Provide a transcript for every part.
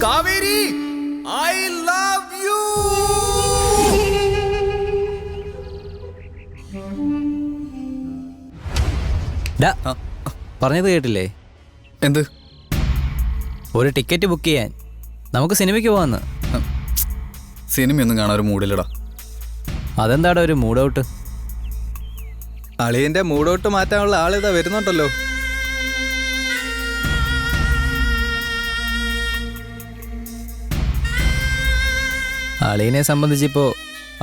Kaveri, I love you. പറഞ്ഞത് കേട്ടില്ലേ? എന്ത്? ഒരു ടിക്കറ്റ് ബുക്ക് ചെയ്യാൻ, നമുക്ക് സിനിമയ്ക്ക് പോവാന്ന്. സിനിമയൊന്നും കാണാൻ ഒരു മൂഡില്ലടാ. അതെന്താടാ ഒരു മൂഡ് ഔട്ട്? അളിയന്റെ മൂഡ് ഔട്ട് മാറ്റാനുള്ള ആളിതാ വരുന്നുണ്ടല്ലോ. അളിയനെ സംബന്ധിച്ചിപ്പോൾ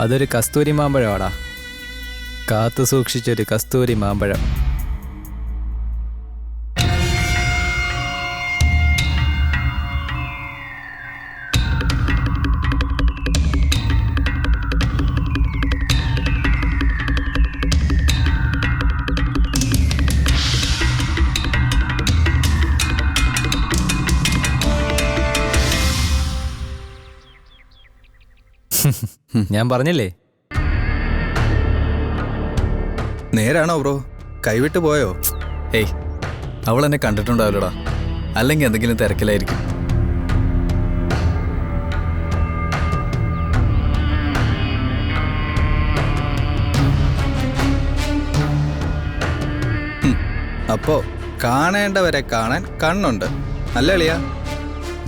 അതൊരു കസ്തൂരി മാമ്പഴമാടാ. കാത്തു സൂക്ഷിച്ചൊരു കസ്തൂരി മാമ്പഴം. ഞാൻ പറഞ്ഞില്ലേ? നേരാണോ ബ്രോ? കൈവിട്ട് പോയോ? ഏയ്, അവൾ എന്നെ കണ്ടിട്ടുണ്ടാവില്ലടാ. അല്ലെങ്കിൽ എന്തെങ്കിലും തിരക്കിലായിരിക്കും. അപ്പോ കാണേണ്ടവരെ കാണാൻ കണ്ണുണ്ട് അല്ലേ അളിയാ?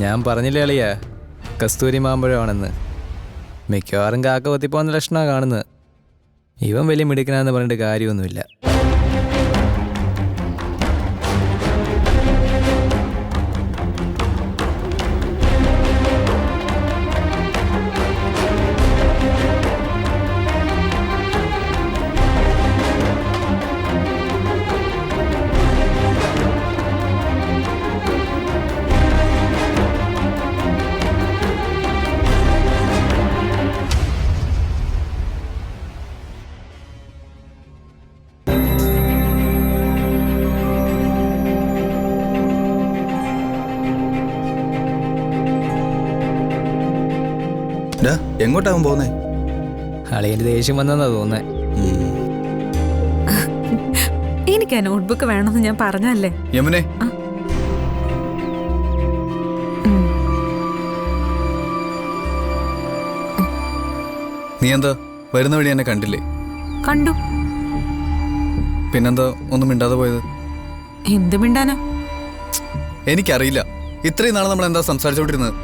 ഞാൻ പറഞ്ഞില്ലേ അളിയാ, കസ്തൂരി മാമ്പഴമാണെന്ന്. മിക്കവാറും കാക്ക കൊത്തിപ്പോകുന്ന ലക്ഷണമാണ് കാണുന്നത്. ഇവൻ വലിയ മിടുക്കനാന്ന് പറഞ്ഞിട്ട് കാര്യമൊന്നുമില്ല. എങ്ങോട്ടാവും പോന്നേ? അളിയന്റെ ദേഷ്യം വന്നെന്നാ തോന്നേ. എനിക്ക് ആ നോട്ട്ബുക്ക് വേണമെന്ന് ഞാൻ പറഞ്ഞല്ലേ. യമുനെ, നീ എന്താ വരുന്ന വഴി എന്നെ കണ്ടില്ലേ? കണ്ടു. പിന്നെന്താ ഒന്നും മിണ്ടാതെ പോയത്? എന്ത് മിണ്ടാനാ? എനിക്കറിയില്ല. ഇത്രയും നാളെ നമ്മൾ എന്താ സംസാരിച്ചോണ്ടിരുന്നത്?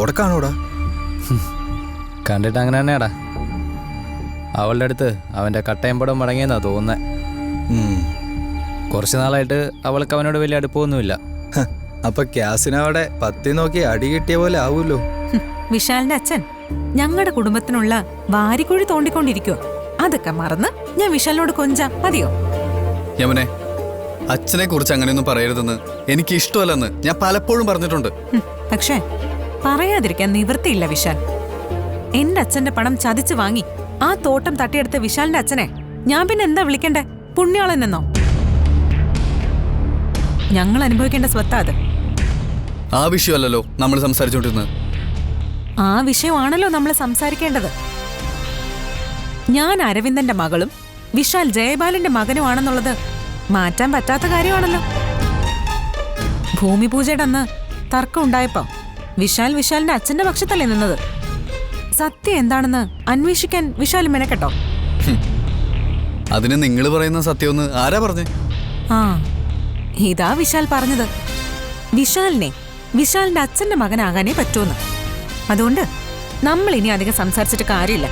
ഉടക്കാണോടാ? കണ്ടിട്ട് അങ്ങനെ തന്നെയാടാ. അവളുടെ അടുത്ത് അവൻ്റെ കട്ടയമ്പടം മടങ്ങിയെന്നാ തോന്നുന്നത്. കുറച്ച് നാളായിട്ട് അവൾക്ക് അവനോട് വലിയ അടുപ്പമൊന്നുമില്ല. അപ്പൊ ക്യാസിനവിടെ പത്തി നോക്കി അടി കിട്ടിയ പോലെ ആവൂല്ലോ. വിശാലിന്റെ അച്ഛൻ ഞങ്ങളുടെ കുടുംബത്തിനുള്ള വാരിക്കുഴി തോണ്ടിക്കൊണ്ടിരിക്കുവോ. അതൊക്കെ മറന്ന് ഞാൻ വിശാലിനോട് കൊഞ്ചാം മതിയോ? യമുനെ, അച്ഛനെ കുറിച്ച് അങ്ങനെയൊന്നും പറയരുതെന്ന് എനിക്ക് ഇഷ്ടമല്ലെന്ന് ഞാൻ പലപ്പോഴും പറഞ്ഞിട്ടുണ്ട്. പക്ഷേ പറയാതിരിക്കാൻ നിവൃത്തിയില്ല വിശാൽ. എന്റെ അച്ഛന്റെ പണം ചതിച്ചു വാങ്ങി ആ തോട്ടം തട്ടിയെടുത്ത വിശാലിന്റെ അച്ഛനെ ഞാൻ പിന്നെ എന്താ വിളിക്കണ്ടേ? പുണ്യാളനെന്നോ? ഞങ്ങൾ അനുഭവിക്കേണ്ട സ്വത്താ അത്. ആ വിഷയമല്ലല്ലോ നമ്മൾ സംസാരിച്ചോണ്ടിരുന്നത്. ആ വിഷയമാണല്ലോ നമ്മൾ സംസാരിക്കേണ്ടത്. ഞാൻ അരവിന്ദന്റെ മകളും വിശാൽ ജയപാലന്റെ മകനുമാണെന്നുള്ളത് മാറ്റാൻ പറ്റാത്ത കാര്യമാണല്ലോ. ഭൂമി പൂജയുടെ അന്ന് തർക്കം ഉണ്ടായപ്പോ വിശാലിന്റെ അച്ഛന്റെ പക്ഷത്തല്ലേ നിന്നത്. സത്യം എന്താണെന്ന് അന്വേഷിക്കാൻ വിശാൽ മെനക്കെട്ടോ? അതിന് നിങ്ങൾ പറയുന്ന സത്യമൊന്ന് ആരാ പറഞ്ഞേ? ആ, ഇതാ വിശാൽ പറഞ്ഞത്. വിശാലിന്റെ അച്ഛന്റെ മകനാകാനേ പറ്റൂന്ന്. അതുകൊണ്ട് നമ്മൾ ഇനി അധികം സംസാരിച്ചിട്ട് കാര്യമില്ല.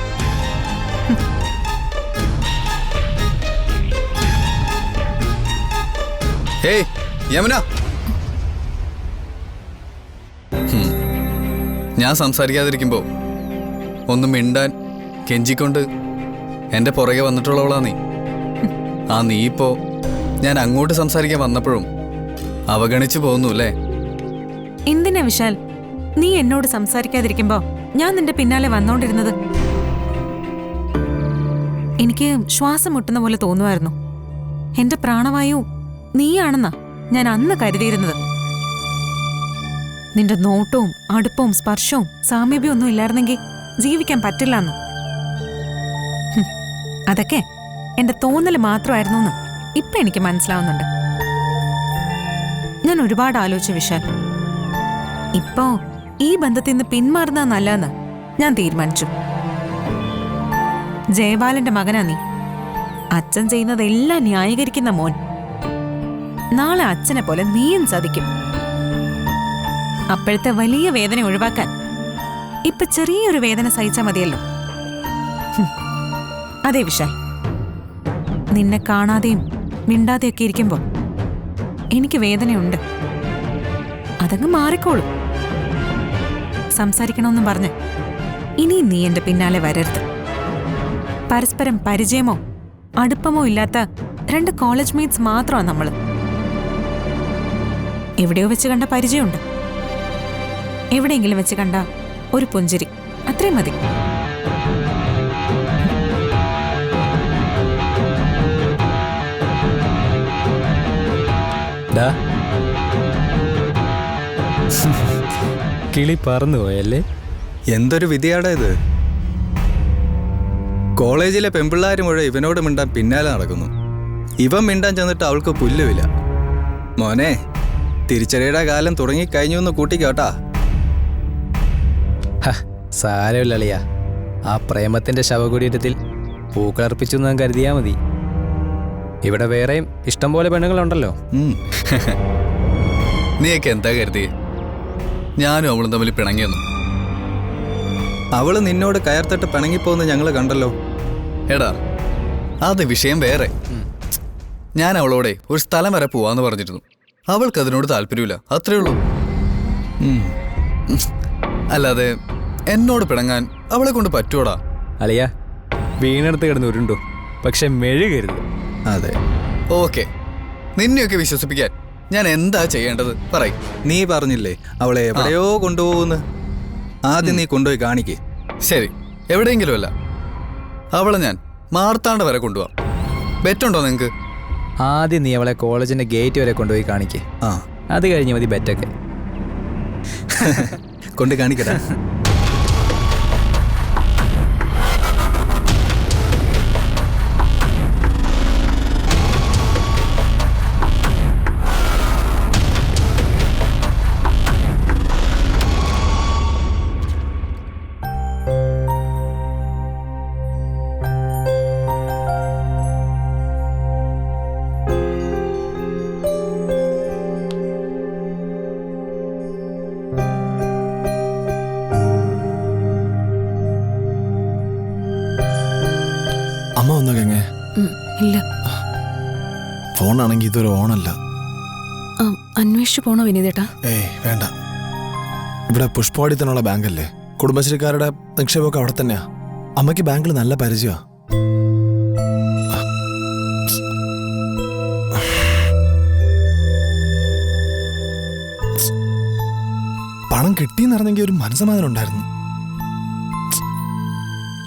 ഹേയ് യമുന, ഞാൻ സംസാരിക്കാതിരിക്കുമ്പോ ഒന്നും മിണ്ടാൻ കെഞ്ചിക്കൊണ്ട് എന്റെ പുറകെ വന്നിട്ടുള്ളവളാ നീ. നീ ഇപ്പോ ഞാൻ അങ്ങോട്ട് സംസാരിക്കാൻ വന്നപ്പോഴും അവഗണിച്ചു പോകുന്നു അല്ലേ? എന്തിനാ വിശാൽ നീ എന്നോട് സംസാരിക്കാതിരിക്കുമ്പോ ഞാൻ നിന്റെ പിന്നാലെ വന്നോണ്ടിരുന്നത്? എനിക്ക് ശ്വാസം മുട്ടുന്ന പോലെ തോന്നുമായിരുന്നു. എന്റെ പ്രാണവായു നീയാണെന്നാ ഞാൻ അന്ന് കരുതിയിരുന്നത്. നിന്റെ നോട്ടവും അടുപ്പവും സ്പർശവും സാമീപ്യവും ഒന്നും ഇല്ലായിരുന്നെങ്കിൽ ജീവിക്കാൻ പറ്റില്ല എന്ന്. അതൊക്കെ എന്റെ തോന്നൽ മാത്രമായിരുന്നു എന്ന് ഇപ്പൊ എനിക്ക് മനസ്സിലാവുന്നുണ്ട്. ഞാൻ ഒരുപാട് ആലോചിച്ചു വിശാൽ. ഇപ്പോ ഈ ബന്ധത്തിൽ നിന്ന് പിന്മാറുന്ന നല്ലതെന്ന് ഞാൻ തീരുമാനിച്ചു. ജയബാലന്റെ മകനാ നീ. അച്ഛൻ ചെയ്യുന്നതെല്ലാം ന്യായീകരിക്കുന്ന മോൻ. നാളെ അച്ഛനെ പോലെ നീയും സാധിക്കും. അപ്പോഴത്തെ വലിയ വേദന ഒഴിവാക്കാൻ ഇപ്പൊ ചെറിയൊരു വേദന സഹിച്ചാൽ മതിയല്ലോ. അതെ വിശാൽ, നിന്നെ കാണാതെയും മിണ്ടാതെയൊക്കെ ഇരിക്കുമ്പോ എനിക്ക് വേദനയുണ്ട്. അതങ്ങ് മാറിക്കോളും. സംസാരിക്കണമെന്നും പറഞ്ഞ് ഇനിയും നീ എന്റെ പിന്നാലെ വരരുത്. പരസ്പരം പരിചയമോ അടുപ്പമോ ഇല്ലാത്ത 2 കോളേജ് മേറ്റ്സ് മാത്രമാണ് നമ്മള്. എവിടെയോ വെച്ച് കണ്ട പരിചയമുണ്ട്. എവിടെയെങ്കിലും വെച്ച് കണ്ട ഒരു പുഞ്ചിരി, അത്രയും മതി. കിളി പറന്നു പോയല്ലേ? എന്തൊരു വിധിയാടാ ഇത്. കോളേജിലെ പെമ്പിള്ളാര് മുഴുവൻ ഇവനോട് മിണ്ടാൻ പിന്നാലെ നടക്കുന്നു. ഇവൻ മിണ്ടാൻ ചെന്നിട്ട് അവൾക്ക് പുല്ലുമില്ല. മോനെ, തിരിച്ചറിയുടെ കാലം തുടങ്ങിക്കഴിഞ്ഞു എന്ന് കൂട്ടിക്കോട്ടാ. സാരമില്ല അളിയ. ആ പ്രേമത്തിന്റെ ശവകുടീരത്തിൽ പൂക്കളർപ്പിച്ചു എന്ന് കരുതിയാ മതി. ഇവിടെ വേറെയും ഇഷ്ടംപോലെ പെണ്ണുങ്ങളുണ്ടല്ലോ. നീയൊക്കെ എന്താ കരുതി? ഞാനും അവളും തമ്മിൽ പിണങ്ങിയെന്നു. അവള് നിന്നോട് കയർത്തിട്ട് പിണങ്ങിപ്പോന്ന് ഞങ്ങൾ കണ്ടല്ലോ. എടാ, അത് വിഷയം വേറെ. ഞാൻ അവളോടെ ഒരു സ്ഥലം വരെ പോവാന്ന് പറഞ്ഞിരുന്നു. അവൾക്ക് അതിനോട് താല്പര്യമില്ല, അത്രേ ഉള്ളൂ. അല്ലാതെ എന്നോട് പിണങ്ങാൻ അവളെ കൊണ്ട് പറ്റൂടാ? അളിയ, വീണെടുത്ത് കിടന്ന് ഉരുണ്ടു, പക്ഷെ മെഴുകരുത്. അതെ, ഓക്കെ. നിന്നെയൊക്കെ വിശ്വസിപ്പിക്കാൻ ഞാൻ എന്താ ചെയ്യേണ്ടത് പറയ്. നീ പറഞ്ഞില്ലേ അവളെ എവിടെയോ കൊണ്ടുപോകുന്നു. ആദ്യം നീ കൊണ്ടുപോയി കാണിക്കേ. ശരി, എവിടെയെങ്കിലും അല്ല, അവളെ ഞാൻ മാർത്താണ്ഡ വരെ കൊണ്ടുപോവാം. ബെറ്റുണ്ടോ നിങ്ങക്ക്? ആദ്യം നീ അവളെ കോളേജിന്റെ ഗേറ്റ് വരെ കൊണ്ടുപോയി കാണിക്കേ. അത് കഴിഞ്ഞ് മതി ബെറ്റൊക്കെ. കൊണ്ട് കാണിക്കടാ. അമ്മ വന്നോ ഗംഗേ? ഇല്ല. ഫോണാണെങ്കിൽ ഇതൊരു ഓണല്ല. അന്വേഷിച്ചു പോണോ വിനീതേട്ടാ? ഏയ് വേണ്ട. ഇവിടെ പുഷ്പവാടി തന്നെയുള്ള ബാങ്കല്ലേ, കുടുംബശ്രീക്കാരുടെ നിക്ഷേപമൊക്കെ അവിടെ തന്നെയാ. അമ്മയ്ക്ക് ബാങ്കിൽ നല്ല പരിചയമാ. പണം കിട്ടിയെന്നറിഞ്ഞെങ്കിൽ ഒരു മനസ്സമാധാനം ഉണ്ടായിരുന്നു.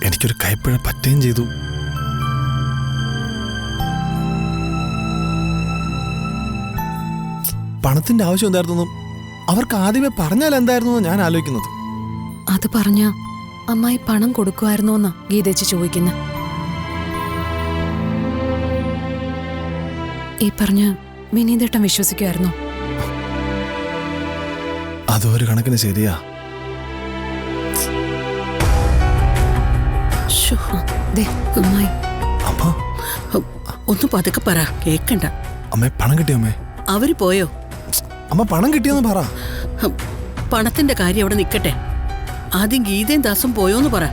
എനിക്കൊരു കൈപ്പിഴ പറ്റുകയും ചെയ്തു. പണത്തിന്റെ ആവശ്യം എന്തായിരുന്നു അവർക്ക് ആദ്യമേ പറഞ്ഞാൽ എന്തായിരുന്നു ഞാൻ ആലോചിക്കുന്നത്. അത് പറഞ്ഞ അമ്മായി പണം കൊടുക്കുമായിരുന്നോന്നാ ഗീതേച്ചി ചോദിക്കുന്ന. ഈ പറഞ്ഞ വിനീതേട്ടൻ വിശ്വസിക്കുമായിരുന്നോ? അതൊരു കണക്കിന് ശരിയാ. അമ്മായി ഒന്ന് പതുക്കെ പറ, കേക്കണ്ട. അമ്മേ, പണം കിട്ടിയോ അമ്മേ? അവര് പോയോ? അമ്മ പണം കിട്ടിയോന്ന് പറ. പണത്തിന്റെ കാര്യം അവിടെ നിക്കട്ടെ. ആദ്യം ഗീതയും ദാസും പോയോന്ന് പറ.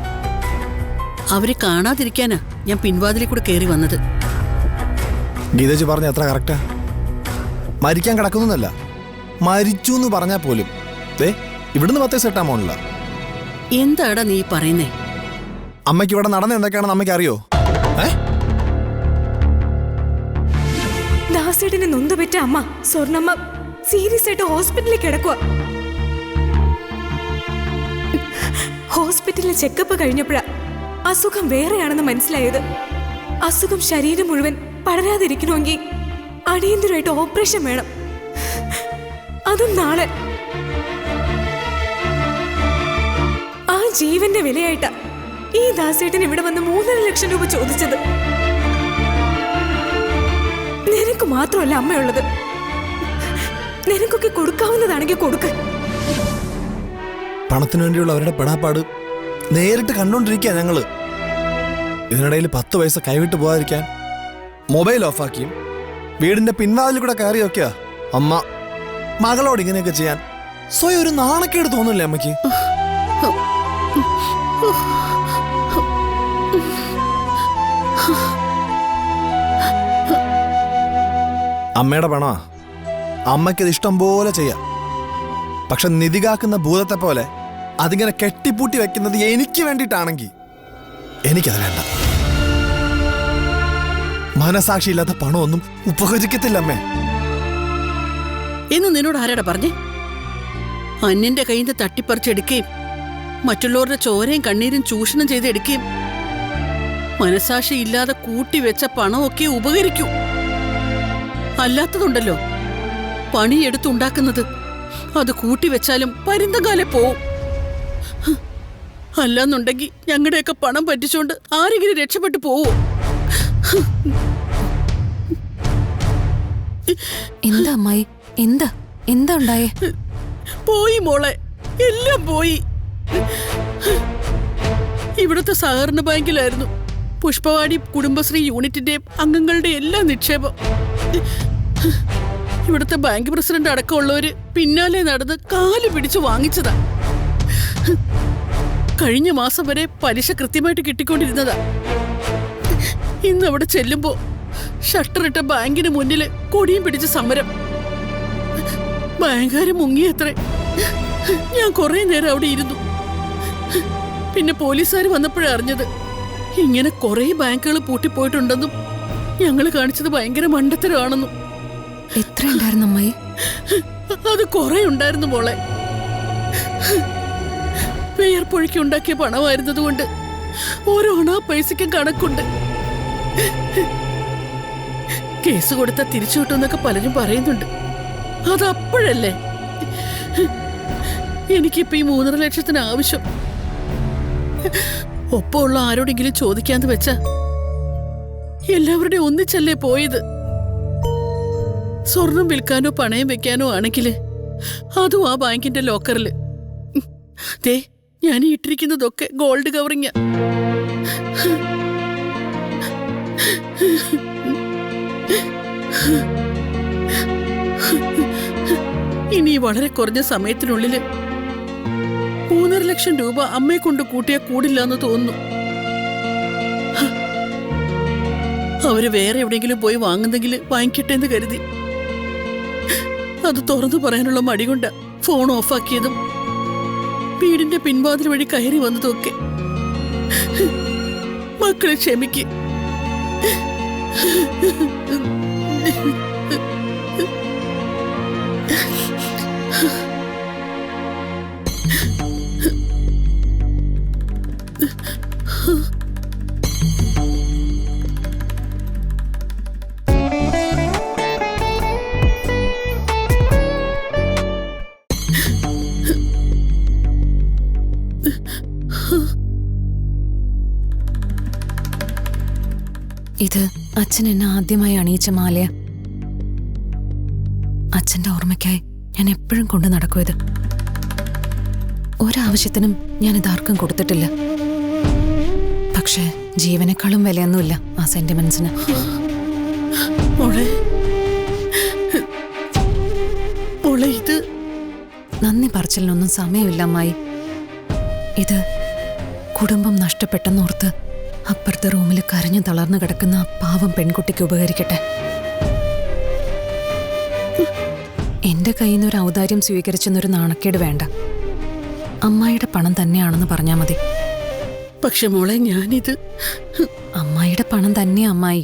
അവരെ കാണാതിരിക്കാനാ ഞാൻ പിൻവാതിലിൽ കൂടെ കയറി വന്നത്. ഗീതേച്ചി പറഞ്ഞ എത്ര കറക്റ്റാ? മരിക്കാൻ കിടക്കുന്നല്ല, മരിച്ചു എന്ന് പറഞ്ഞാൽ പോലും ഇവിടുന്ന് 10 സെറ്റാ മോണില്ല. എന്താടാ നീ പറയുന്നേ? അമ്മയ്ക്ക് ഇവിടെ നടന്ന എന്തൊക്കെയാണെന്ന് അമ്മയ്ക്ക് അറിയോ? ദാസേട്ടനെ നൊന്തുപെറ്റ അമ്മ സ്വർണ്ണമ്മ സീരിയസ് ആയിട്ട് ഹോസ്പിറ്റലിൽ കിടക്കുക. ഹോസ്പിറ്റലിലെ ചെക്കപ്പ് കഴിഞ്ഞപ്പോഴാ അസുഖം വേറെയാണെന്ന് മനസ്സിലായത്. അസുഖം ശരീരം മുഴുവൻ പടരാതിരിക്കണമെങ്കിൽ അടിയന്തരമായിട്ട് ഓപ്പറേഷൻ വേണം. അതും നാളെ. ജീവന്റെ വിലയായിട്ടാ ഈ ദാസേട്ടൻ ഇവിടെ വന്ന് 3.5 ലക്ഷം രൂപ ചോദിച്ചത്. നിനക്ക് മാത്രമല്ല അമ്മയുള്ളത്. നിനക്കൊക്കെ കൊടുക്കാവുന്നതാണെങ്കിൽ കൊടുക്ക. പണത്തിനു വേണ്ടിയുള്ള അവരുടെ പെടാപ്പാട് നേരിട്ട് കണ്ടോണ്ടിരിക്കുക ഞങ്ങള്. ഇതിനിടയിൽ 10 പൈസ കൈവിട്ട് പോകാതിരിക്കാൻ മൊബൈൽ ഓഫാക്കിയും വീടിന്റെ പിൻവാതിൽ കൂടെ കയറിയൊക്കെയാ അമ്മ മകളോട് ഇങ്ങനെയൊക്കെ ചെയ്യാൻ. സ്വയം ഒരു നാണക്കേട് തോന്നില്ലേ അമ്മയ്ക്ക്? അമ്മയുടെ പണ അമ്മയ്ക്കത് ഇഷ്ടം പോലെ ചെയ്യാം. പക്ഷെ നിധി കാക്കുന്ന ഭൂതത്തെ പോലെ അതിങ്ങനെ കെട്ടിപ്പൂട്ടി വെക്കുന്നത് എനിക്ക് വേണ്ടിയിട്ടാണെങ്കിൽ എനിക്കത് വേണ്ട. മനസാക്ഷിയില്ലാത്ത പണമൊന്നും ഉപകരിക്കത്തില്ല അമ്മേ. എന്ന് നിന്നോട് ആരാടാ പറഞ്ഞേ? അന്യന്റെ കയ്യിൽ നിന്ന് തട്ടിപ്പറിച്ചെടുക്കുകയും മറ്റുള്ളവരുടെ ചോരയും കണ്ണീരും ചൂഷണം ചെയ്തെടുക്കുകയും മനസാക്ഷി ഇല്ലാതെ കൂട്ടിവെച്ച പണമൊക്കെ ഉപകരിക്കൂ. അല്ലാത്തതുണ്ടല്ലോ, പണിയെടുത്തുണ്ടാക്കുന്നത് അത് കൂട്ടിവെച്ചാലും പരുന്തകാലെ പോവും. അല്ലാന്നുണ്ടെങ്കിൽ ഞങ്ങളുടെയൊക്കെ പണം പറ്റിച്ചോണ്ട് ആരെങ്കിലും രക്ഷപ്പെട്ടു പോവോ? എന്താ അമ്മായി? എന്താ എന്താ ഉണ്ടായേ? പോയി മോളെ, എല്ലാം പോയി. ഇവിടുത്തെ സഹകരണ ബാങ്കിലായിരുന്നു പുഷ്പവാടി കുടുംബശ്രീ യൂണിറ്റിന്റെയും അംഗങ്ങളുടെ എല്ലാ നിക്ഷേപം. ഇവിടുത്തെ ബാങ്ക് പ്രസിഡന്റ് അടക്കമുള്ളവര് പിന്നാലെ നടന്ന് കാല് പിടിച്ചു വാങ്ങിച്ചതാ. കഴിഞ്ഞ മാസം വരെ പലിശ കൃത്യമായിട്ട് കിട്ടിക്കൊണ്ടിരുന്നതാ. ഇന്ന് അവിടെ ചെല്ലുമ്പോ ഷട്ടറിട്ട ബാങ്കിന് മുന്നില് കൊടിയും പിടിച്ച സമരം. ബാങ്കുകാര് മുങ്ങിയത്രേ. ഞാൻ കുറെ നേരം അവിടെ ഇരുന്നു. പിന്നെ പോലീസുകാർ വന്നപ്പോഴേ അറിഞ്ഞത് ഇങ്ങനെ കുറെ ബാങ്കുകൾ പൂട്ടിപ്പോയിട്ടുണ്ടെന്നും ഞങ്ങൾ കാണിച്ചത് ഭയങ്കര മണ്ടത്തരമാണെന്നും. എത്ര ഉണ്ടായിരുന്നു അമ്മായി? അത് കുറെ ഉണ്ടായിരുന്നു മോളെ. വേർപ്പൊഴുക്കി ഉണ്ടാക്കിയ പണമായിരുന്നത് കൊണ്ട് ഓരോ അണാ പൈസയ്ക്കും കണക്കുണ്ട്. കേസ് കൊടുത്താൽ തിരിച്ചു കിട്ടുമെന്നൊക്കെ പലരും പറയുന്നുണ്ട്. അത് അപ്പോഴല്ലേ. എനിക്കിപ്പോ ഈ 3.5 ലക്ഷത്തിന് ആവശ്യം. ഒപ്പമുള്ള ആരോടെങ്കിലും ചോദിക്കാന്ന് വെച്ചാ എല്ലാവരുടെയും ഒന്നിച്ചല്ലേ പോയത്. സ്വർണം വിൽക്കാനോ പണയം വെക്കാനോ ആണെങ്കില് അതും ആ ബാങ്കിന്റെ ലോക്കറില്. ദേ, ഞാൻ ഇട്ടിരിക്കുന്നതൊക്കെ ഗോൾഡ് കവറിങ്ങ. ഇനി വളരെ കുറഞ്ഞ സമയത്തിനുള്ളില് 3.5 ലക്ഷം രൂപ അമ്മയെ കൊണ്ട് കൂട്ടിയാൽ കൂടില്ല എന്ന് തോന്നുന്നു. അവര് വേറെ എവിടെയെങ്കിലും പോയി വാങ്ങുന്നെങ്കിൽ വാങ്ങിക്കട്ടെ എന്ന് കരുതി. അത് തുറന്നു പറയാനുള്ള മടി കൊണ്ടാ ഫോൺ ഓഫാക്കിയതും വീടിന്റെ പിൻവാതിൽ വഴി കയറി വന്നതൊക്കെ. മക്കളെ ക്ഷമിക്ക്. ഇത് അച്ഛൻ എന്നെ ആദ്യമായി അണിയിച്ച മാലയ. അച്ഛന്റെ ഓർമ്മയ്ക്കായി ഞാൻ എപ്പോഴും കൊണ്ടു നടക്കും ഇത്. ഒരാവശ്യത്തിനും ഞാൻ ഇതാർക്കും കൊടുത്തിട്ടില്ല. പക്ഷേ ജീവനേക്കാളും വിലയൊന്നുമില്ല ആ സെന്റിമെന്റ്സിന്. ഇത് നന്ദി പറച്ചിലിനൊന്നും സമയമില്ല അമ്മായി. ഇത് കുടുംബം നഷ്ടപ്പെട്ടെന്നോർത്ത് അപ്പുറത്തെ റൂമിൽ കരഞ്ഞു തളർന്നു കിടക്കുന്ന ആ പാവം പെൺകുട്ടിക്ക് ഉപകരിക്കട്ടെ. എന്റെ കയ്യിൽ നിന്ന് ഒരു ഔദാര്യം സ്വീകരിച്ചെന്നൊരു നാണക്കേട് വേണ്ട. അമ്മായിയുടെ പണം തന്നെയാണെന്ന് പറഞ്ഞാൽ മതി. പക്ഷെ മോളെ, ഞാനിത് അമ്മായിയുടെ പണം തന്നെയാ അമ്മായി.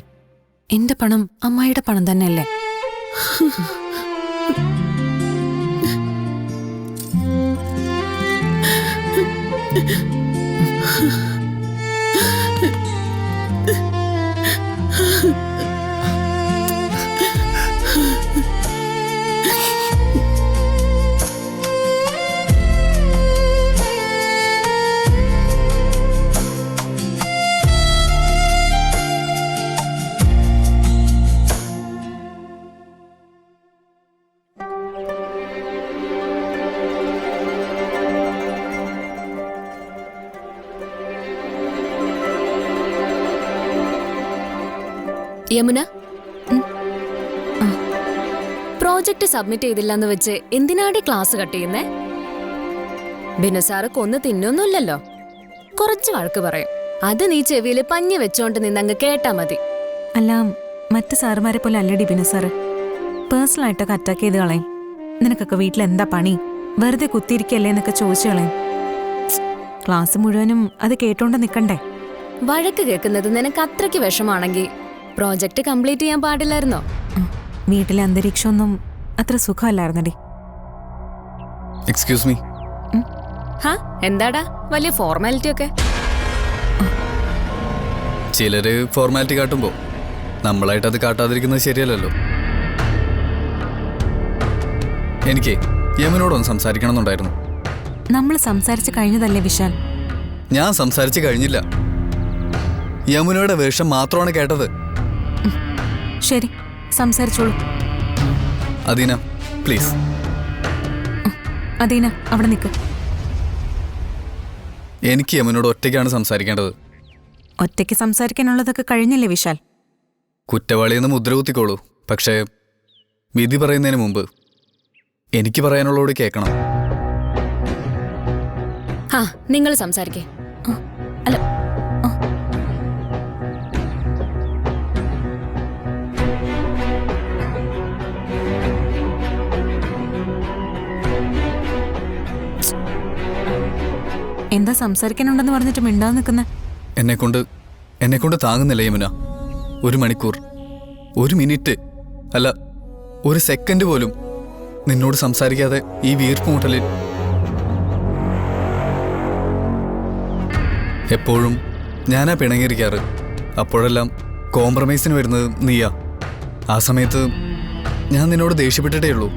എന്റെ പണം അമ്മായിയുടെ പണം തന്നെയല്ലേ? യമുന, പ്രോജക്റ്റ് സബ്മിറ്റ് ചെയ്തില്ലെന്ന് വെച്ച് എന്തിനാടി ക്ലാസ് കട്ട് ചെയ്യുന്നേ? ബിനുസാറ് കൊന്ന് തിന്നൊന്നുമില്ലല്ലോ. കുറച്ച് വഴക്ക് പറയും, അത് നീ ചെവിയില് പഞ്ഞി വെച്ചോണ്ട് നിന്നങ്ങ് കേട്ടാ മതി. അല്ല, മറ്റ് സാറുമാരെ പോലെ അല്ലടി ബിനു സാറ്. പേഴ്സണലായിട്ടൊക്കെ അറ്റാക്ക് ചെയ്ത് കളയും. നിനക്കൊക്കെ വീട്ടിൽ എന്താ പണി, വെറുതെ കുത്തിയിരിക്കല്ലേ എന്നൊക്കെ ചോദിച്ചു കളയും. ക്ലാസ് മുഴുവനും അത് കേട്ടോണ്ട് നിക്കണ്ടേ? വഴക്ക് കേൾക്കുന്നത് നിനക്ക് അത്രയ്ക്ക് വിഷമാണെങ്കിൽ പ്രോജക്റ്റ് കംപ്ലീറ്റ് ചെയ്യാൻ പാടില്ലായിരുന്നോ? വീട്ടിലെ അന്തരീക്ഷമൊന്നും അത്ര സുഖമല്ലായിരുന്നടി. Excuse me. ഹാ, എന്താടാ വലിയ ഫോർമാലിറ്റി ഒക്കെ? ചിലര് ഫോർമാലിറ്റി കാട്ടുമ്പോ നമ്മളായിട്ട് അത് കാട്ടാതിരിക്കുന്നത് ശരിയല്ലല്ലോ. എനിക്ക് യമുനോടൊന്ന് സംസാരിക്കണം എന്നുണ്ടായിരുന്നു. നമ്മൾ സംസാരിച്ച് കഴിഞ്ഞതല്ലേ വിശാൽ? ഞാൻ സംസാരിച്ച് കഴിഞ്ഞില്ല. യമുനയുടെ വേഷം മാത്രമാണ് കേട്ടത്. ശരി, സംസാരിച്ചോളൂ. അദീന, പ്ലീസ്. അദീന, അവിടെ നിൽക്ക്. എനിക്ക് യമുനോട് ഒറ്റയ്ക്കാണ് സംസാരിക്കേണ്ടത്. ഒറ്റയ്ക്ക് സംസാരിക്കാനുള്ളതൊക്കെ കഴിഞ്ഞില്ലേ വിശാൽ? കുറ്റവാളിയെന്ന് മുദ്ര കുത്തിക്കോളൂ, പക്ഷേ വിധി പറയുന്നതിന് മുമ്പ് എനിക്ക് പറയാനുള്ളതോട് കേൾക്കണം. ഹാ, നിങ്ങൾ സംസാരിക്കേ. അല്ല, എന്താ സംസാരിക്കാനുണ്ടെന്ന് പറഞ്ഞിട്ട് മിണ്ടാതെ നിൽക്കുന്ന? എന്നെക്കൊണ്ട് താങ്ങുന്നില്ല യമുന. 1 മണിക്കൂർ, 1 മിനിറ്റ്, അല്ല 1 സെക്കൻഡ് പോലും നിന്നോട് സംസാരിക്കാതെ ഈ വീർപ്പുമുട്ടലിൽ. എപ്പോഴും ഞാനാ പിണങ്ങിയിരിക്കാറ്. അപ്പോഴെല്ലാം കോംപ്രമൈസിന് വരുന്നത് നീയാ. ആ സമയത്ത് ഞാൻ നിന്നോട് ദേഷ്യപ്പെട്ടിട്ടേ ഉള്ളൂ.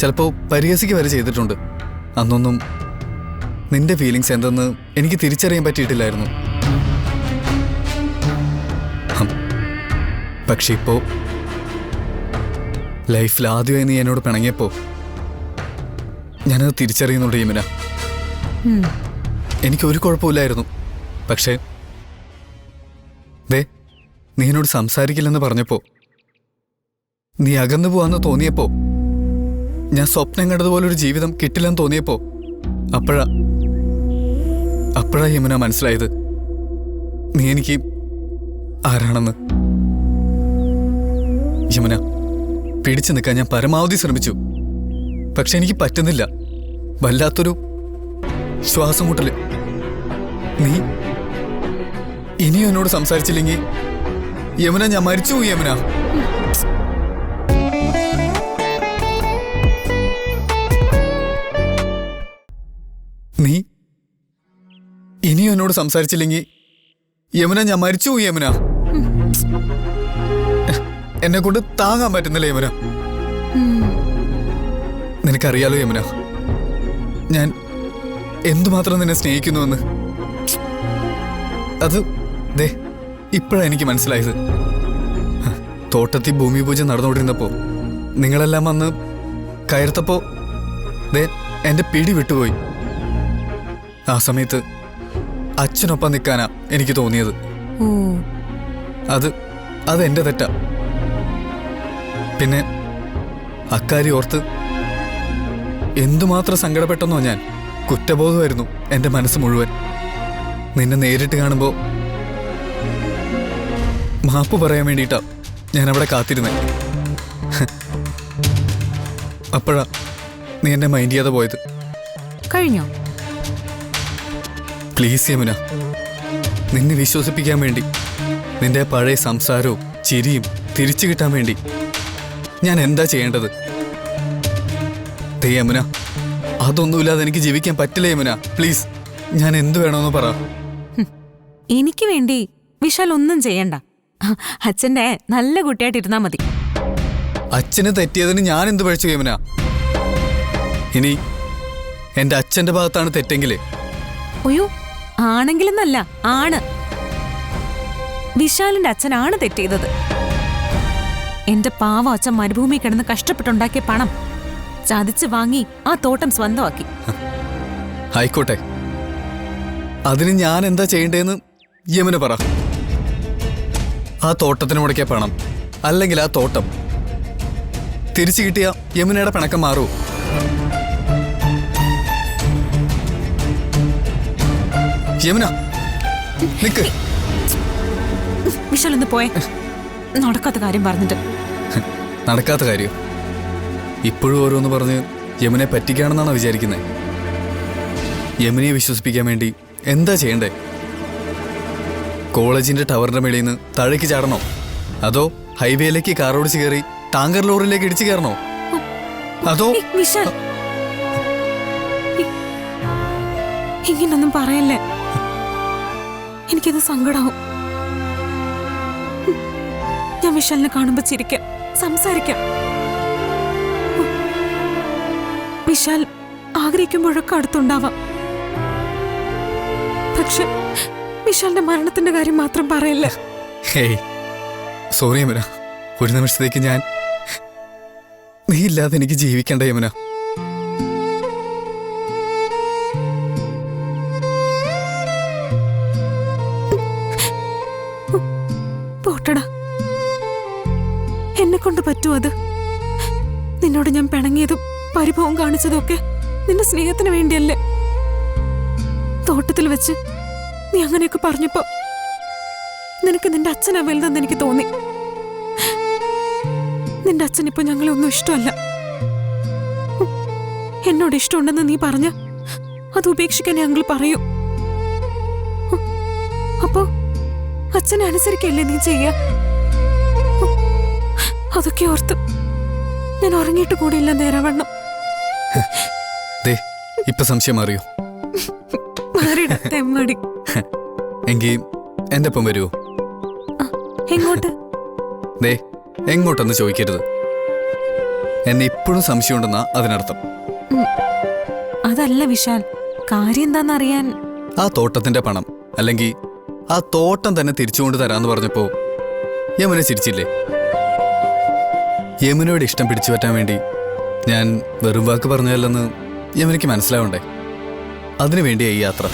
ചിലപ്പോൾ പരിഹസിക്ക് വരെ ചെയ്തിട്ടുണ്ട്. അന്നൊന്നും നിന്റെ ഫീലിങ്സ് എന്തെന്ന് എനിക്ക് തിരിച്ചറിയാൻ പറ്റിയിട്ടില്ലായിരുന്നു. പക്ഷെ ഇപ്പോ ലൈഫിൽ ആദ്യമായി നീ എന്നോട് പിണങ്ങിയപ്പോ ഞാനത് തിരിച്ചറിയുന്നുണ്ട് യമുന. എനിക്കൊരു കുഴപ്പമില്ലായിരുന്നു. പക്ഷേ ദേ, നീ എന്നോട് സംസാരിക്കില്ലെന്ന് പറഞ്ഞപ്പോ, നീ അകന്നു പോവാന്ന് തോന്നിയപ്പോ, ഞാൻ സ്വപ്നം കണ്ടതുപോലൊരു ജീവിതം കിട്ടില്ലെന്ന് തോന്നിയപ്പോ, അപ്പോഴാ യമുന മനസ്സിലായത് നീ എനിക്ക് ആരാണെന്ന്. യമുന, പിടിച്ചു നിൽക്കാൻ ഞാൻ പരമാവധി ശ്രമിച്ചു. പക്ഷെ എനിക്ക് പറ്റുന്നില്ല. വല്ലാത്തൊരു ശ്വാസം മുട്ടല്. നീ ഇനിയും എന്നോട് സംസാരിച്ചില്ലെങ്കിൽ യമുന, ഞാൻ മരിച്ചു പോയി യമുന. നീ ഇനിയും എന്നോട് സംസാരിച്ചില്ലെങ്കിൽ യമുന, ഞാൻ മരിച്ചു പോയി യമുന. എന്നെ കൊണ്ട് താങ്ങാൻ പറ്റുന്നില്ല യമുന. നിനക്കറിയാലോ യമുന, ഞാൻ എന്തുമാത്രം നിന്നെ സ്നേഹിക്കുന്നുവെന്ന്. അത് ദേ ഇപ്പോഴാണ് എനിക്ക് മനസ്സിലായത്. തോട്ടത്തിൽ ഭൂമി പൂജ നടന്നുകൊണ്ടിരുന്നപ്പോ നിങ്ങളെല്ലാം വന്ന് കയർത്തപ്പോ ദേ എന്റെ പിടി വിട്ടുപോയി. ആ സമയത്ത് അച്ഛനൊപ്പം നിൽക്കാനാ എനിക്ക് തോന്നിയത്. അത് എന്റെ തെറ്റാ. പിന്നെ അക്കാര്യം ഓർത്ത് എന്തുമാത്രം സങ്കടപ്പെട്ടെന്നോ ഞാൻ. കുറ്റബോധമായിരുന്നു എന്റെ മനസ്സ് മുഴുവൻ. നിന്നെ നേരിട്ട് കാണുമ്പോ മാപ്പ് പറയാൻ വേണ്ടിയിട്ടാ ഞാൻ അവിടെ കാത്തിരുന്നേ. അപ്പോഴാ നീ എന്നെ മൈൻഡ് ചെയ്യാതെ പോയത്. കഴിഞ്ഞോ? പ്ലീസ് യമുന, നിന്നെ വിശ്വസിപ്പിക്കാൻ വേണ്ടി, നിന്റെ പഴയ സംസാരവും ചിരിയും തിരിച്ചു കിട്ടാൻ വേണ്ടി ഞാൻ എന്താ ചെയ്യേണ്ടത്? യമുന, അതൊന്നുമില്ലാതെ എനിക്ക് ജീവിക്കാൻ പറ്റില്ല യമുന. പ്ലീസ്, ഞാൻ എന്തു വേണമെന്ന് പറ. എനിക്ക് വേണ്ടി വിശാൽ ഒന്നും ചെയ്യണ്ട. അച്ഛന്റെ നല്ല കുട്ടിയായിട്ടിരുന്നാ മതി. അച്ഛന് തെറ്റിയതിന് ഞാൻ എന്ത് പഴിച്ചു യമുന? ഇനി എന്റെ അച്ഛന്റെ ഭാഗത്താണ് തെറ്റെങ്കിലേ? അയ്യോ, ആണെങ്കിലെന്നല്ല, ആണ്. വിശാലിന്റെ അച്ഛനാണ് തെറ്റിയത്. എന്റെ പാവ അച്ഛൻ മരുഭൂമി കിടന്ന് കഷ്ടപ്പെട്ടുണ്ടാക്കിയ പണം ചതിച്ചു വാങ്ങി ആ തോട്ടം സ്വന്തമാക്കി. ആയിക്കോട്ടെ, അതിന് ഞാൻ എന്താ ചെയ്യേണ്ടതെന്ന് യമുന പറ. ആ തോട്ടത്തിന് മുടക്കിയ പണം അല്ലെങ്കിൽ ആ തോട്ടം തിരിച്ചു കിട്ടിയ യമുനയുടെ പിണക്കം മാറൂ? യമുന നിക്ക്. വിശാൽ ഒന്ന് പോയെ. നടക്കാത്ത കാര്യം പറഞ്ഞിട്ട്. നടക്കാത്ത കാര്യം ഇപ്പോഴും ഓരോന്ന് പറഞ്ഞ് യമുനെ പറ്റിക്കാണെന്നാണോ വിചാരിക്കുന്നത്? യമുനയെ വിശ്വസിപ്പിക്കാൻ വേണ്ടി എന്താ ചെയ്യണ്ടേ? കോളേജിന്റെ ടവറിന്റെ മേളിൽ നിന്ന് താഴേക്ക് ചാടണോ? അതോ ഹൈവേയിലേക്ക് കാർ ഓടിച്ച് കയറി ടാങ്കർ ലോറിയിലേക്ക് ഇടിച്ചു കയറണോ? അതോ വിശാൽ ഇങ്ങനൊന്നും പറയല്ലേ. എനിക്കത് സങ്കടാവും. ഞാൻ വിശാലിനെ കാണുമ്പോ ചിരിക്കാം, സംസാരിക്കാം. വിശാൽ ആഗ്രഹിക്കുമ്പോഴൊക്കെ അടുത്തുണ്ടാവാം. പക്ഷെ വിശാലിന്റെ മരണത്തിന്റെ കാര്യം മാത്രം പറയല്ല. ഹേയ് സോറി യമുന, ഒരു നിമിഷത്തേക്ക് ഞാൻ നീ ഇല്ലാതെ എനിക്ക് ജീവിക്കണ്ട യമുന. പോട്ടടാ, എന്നെ കൊണ്ട് പറ്റുമോ അത്? നിന്നോട് ഞാൻ പിണങ്ങിയതും പരിഭവം കാണിച്ചതും ഒക്കെ നിന്റെ സ്നേഹത്തിന് വേണ്ടിയല്ലേ? തോട്ടത്തിൽ വെച്ച് നീ അങ്ങനെയൊക്കെ പറഞ്ഞപ്പോ നിനക്ക് നിന്റെ അച്ഛനാ വലുതെന്ന് എനിക്ക് തോന്നി. നിന്റെ അച്ഛൻ ഇപ്പൊ ഞങ്ങളെ ഒന്നും ഇഷ്ടമല്ല. എന്നോട് ഇഷ്ടമുണ്ടെന്ന് നീ പറഞ്ഞ അത് ഉപേക്ഷിക്കാൻ ഞങ്ങൾ പറയൂ. അപ്പോ അച്ഛനെ അനുസരിക്കല്ലേ നീ ചെയ്യാ? അതൊക്കെ ഓർത്ത് ഞാൻ ഉറങ്ങിയിട്ട് കൂടിയില്ല നേരവണ്ണം. ഇപ്പൊ സംശയം അറിയോ? തെമ്മടി. എങ്കിൽ എന്റെ ഒപ്പം വരുമോ? എങ്ങോട്ട്? ദേ എങ്ങോട്ടെന്ന് ചോദിക്കരുത്. എന്നെ ഇപ്പോഴും സംശയമുണ്ടെന്നാ അതിനർത്ഥം. അതല്ല വിശാൽ, കാര്യം എന്താണെന്നറിയാൻ. ആ തോട്ടത്തിന്റെ പണം അല്ലെങ്കിൽ ആ തോട്ടം തന്നെ തിരിച്ചുകൊണ്ട് തരാന്ന് പറഞ്ഞപ്പോ യമുന ചിരിച്ചില്ലേ? യമുനയുടെ ഇഷ്ടം പിടിച്ചു പറ്റാൻ വേണ്ടി ഞാൻ വെറും വാക്ക് പറഞ്ഞതല്ലെന്ന് യമുനയ്ക്ക് മനസ്സിലാവണ്ടേ? അതിനു വേണ്ടിയാ ഈ യാത്ര.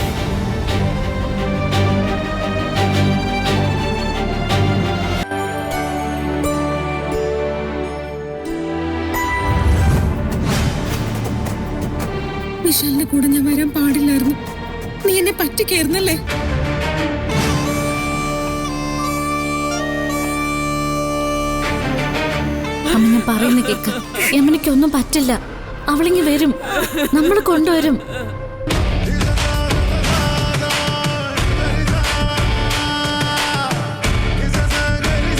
വിശാലിന്റെ കൂടെ ഞാൻ വരാൻ പാടില്ലായിരുന്നു. നീ എന്നെ പറ്റിക്കായിരുന്നല്ലേ? അമ്മ ഞാൻ പറയുന്ന കേക്ക്. യമുനയ്ക്കൊന്നും പറ്റില്ല. അവളിങ്ങി വരും, നമ്മൾ കൊണ്ടുവരും.